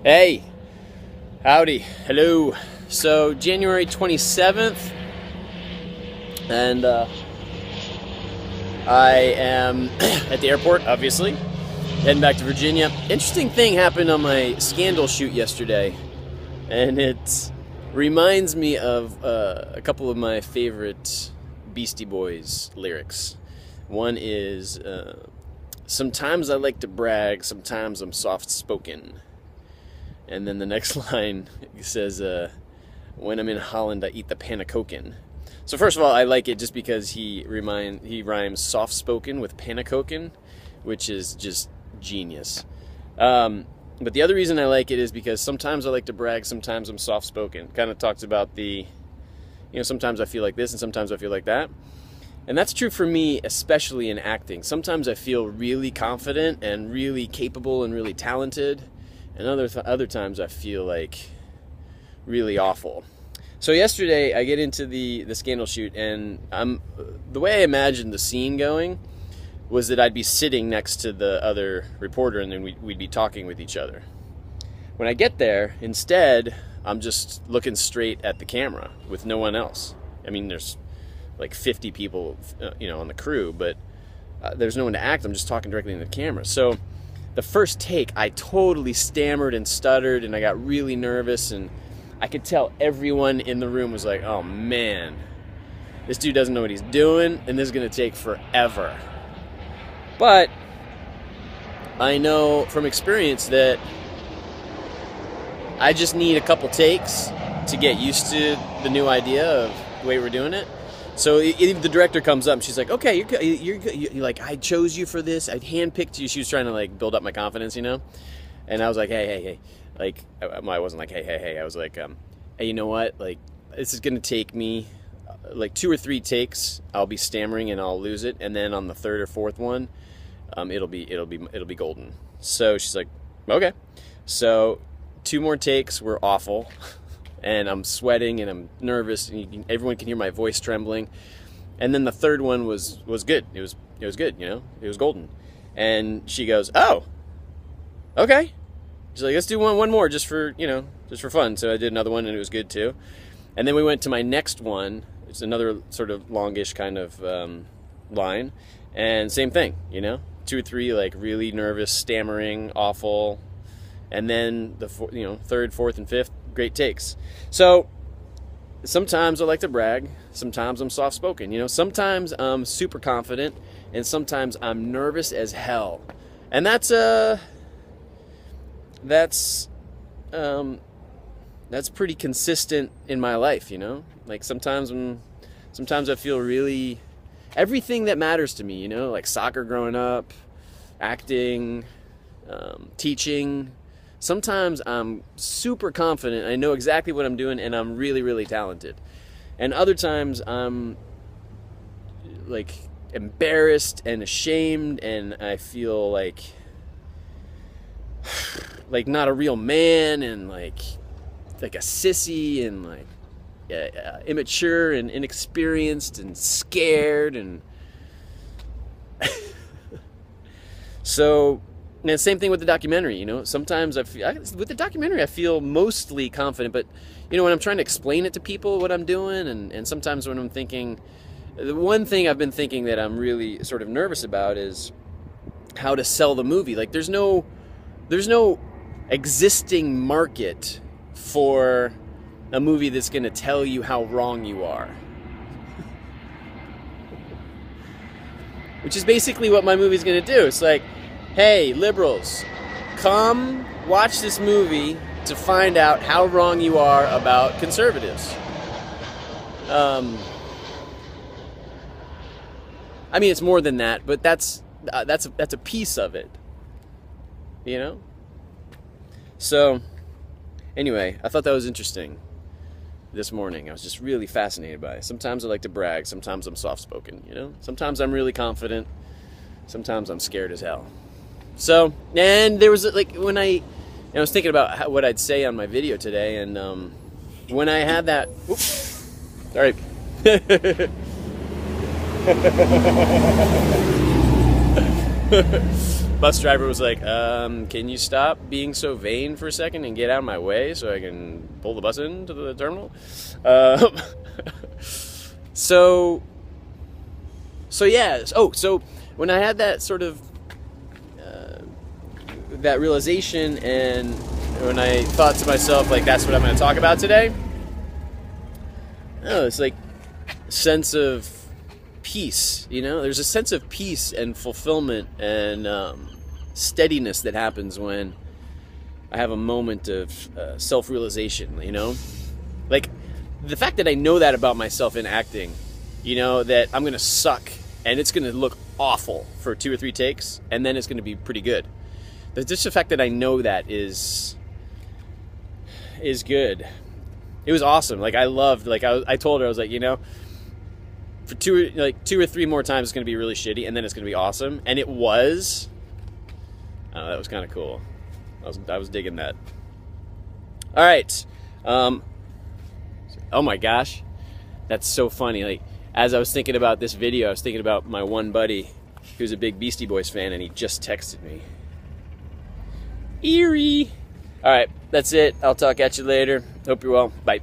Hey, howdy, hello. So January 27th, and I am at the airport, obviously, heading back to Virginia. Interesting thing happened on my Scandal shoot yesterday, and it reminds me of a couple of my favorite Beastie Boys lyrics. One is, sometimes I like to brag, sometimes I'm soft-spoken. And then the next line says, when I'm in Holland, I eat the panakoken. So first of all, I like it just because he rhymes soft-spoken with panakoken, which is just genius. But the other reason I like it is because sometimes I like to brag, sometimes I'm soft-spoken. Kind of talks about sometimes I feel like this and sometimes I feel like that. And that's true for me, especially in acting. Sometimes I feel really confident and really capable and really talented. And other times I feel like really awful. So yesterday I get into the Scandal shoot, and the way I imagined the scene going was that I'd be sitting next to the other reporter, and then we'd be talking with each other. When I get there, instead, I'm just looking straight at the camera with no one else. I mean, there's like 50 people, on the crew, but there's no one to act. I'm just talking directly into the camera. So the first take, I totally stammered and stuttered, and I got really nervous, and I could tell everyone in the room was like, oh man, this dude doesn't know what he's doing, and this is going to take forever. But I know from experience that I just need a couple takes to get used to the new idea of the way we're doing it. So if the director comes up and she's like, okay, you're like, I chose you for this. I handpicked you. She was trying to like build up my confidence, And I was like, hey. Like, I wasn't like, hey. I was like, hey, you know what? Like, this is going to take me like 2 or 3 takes. I'll be stammering and I'll lose it. And then on the 3rd or 4th one, it'll be golden. So she's like, okay. So 2 more takes were awful. And I'm sweating and I'm nervous, and everyone can hear my voice trembling. And then the 3rd one was good. It was good, It was golden. And she goes, "Oh, okay." She's like, "Let's do one more just for fun." So I did another one, and it was good too. And then we went to my next one. It's another sort of longish kind of line, and same thing, 2 or 3 like really nervous, stammering, awful. And then the 3rd, 4th, and 5th. Great takes. So sometimes I like to brag, sometimes I'm soft-spoken, sometimes I'm super confident, and sometimes I'm nervous as hell. And that's pretty consistent in my life, Like sometimes I feel really everything that matters to me, like soccer growing up, acting, teaching. Sometimes I'm super confident, I know exactly what I'm doing, and I'm really, really talented. And other times I'm like embarrassed and ashamed, and I feel like not a real man, and like a sissy, and like immature and inexperienced and scared, and so. And same thing with the documentary, Sometimes with the documentary, I feel mostly confident, but, when I'm trying to explain it to people what I'm doing, and sometimes when I'm thinking, the one thing I've been thinking that I'm really sort of nervous about is how to sell the movie. Like, there's no existing market for a movie that's going to tell you how wrong you are. Which is basically what my movie's going to do. It's like, hey, liberals, come watch this movie to find out how wrong you are about conservatives. I mean, it's more than that, but that's a piece of it, So, anyway, I thought that was interesting this morning. I was just really fascinated by it. Sometimes I like to brag, sometimes I'm soft-spoken, Sometimes I'm really confident, sometimes I'm scared as hell. So, and there was like when I was thinking about what I'd say on my video today, and when I had that, sorry, bus driver was like, can you stop being so vain for a second and get out of my way so I can pull the bus into the terminal? So yeah. Oh, so when I had that sort of that realization, and when I thought to myself, like, that's what I'm going to talk about today, it's like a sense of peace, you know? There's a sense of peace and fulfillment and steadiness that happens when I have a moment of self-realization, you know? Like, the fact that I know that about myself in acting, you know, that I'm going to suck and it's going to look awful for 2 or 3 takes, and then it's going to be pretty good. Just the fact that I know that is good. It was awesome. Like, I loved, like, I told her, I was like, you know, for 2 or 3 more times it's going to be really shitty, and then it's going to be awesome. And it was. That was kind of cool. I was digging that. All right. Oh my gosh, that's so funny. Like, as I was thinking about this video, I was thinking about my one buddy who's a big Beastie Boys fan, and he just texted me. Eerie. All right, that's it. I'll talk at you later. Hope you're well. Bye.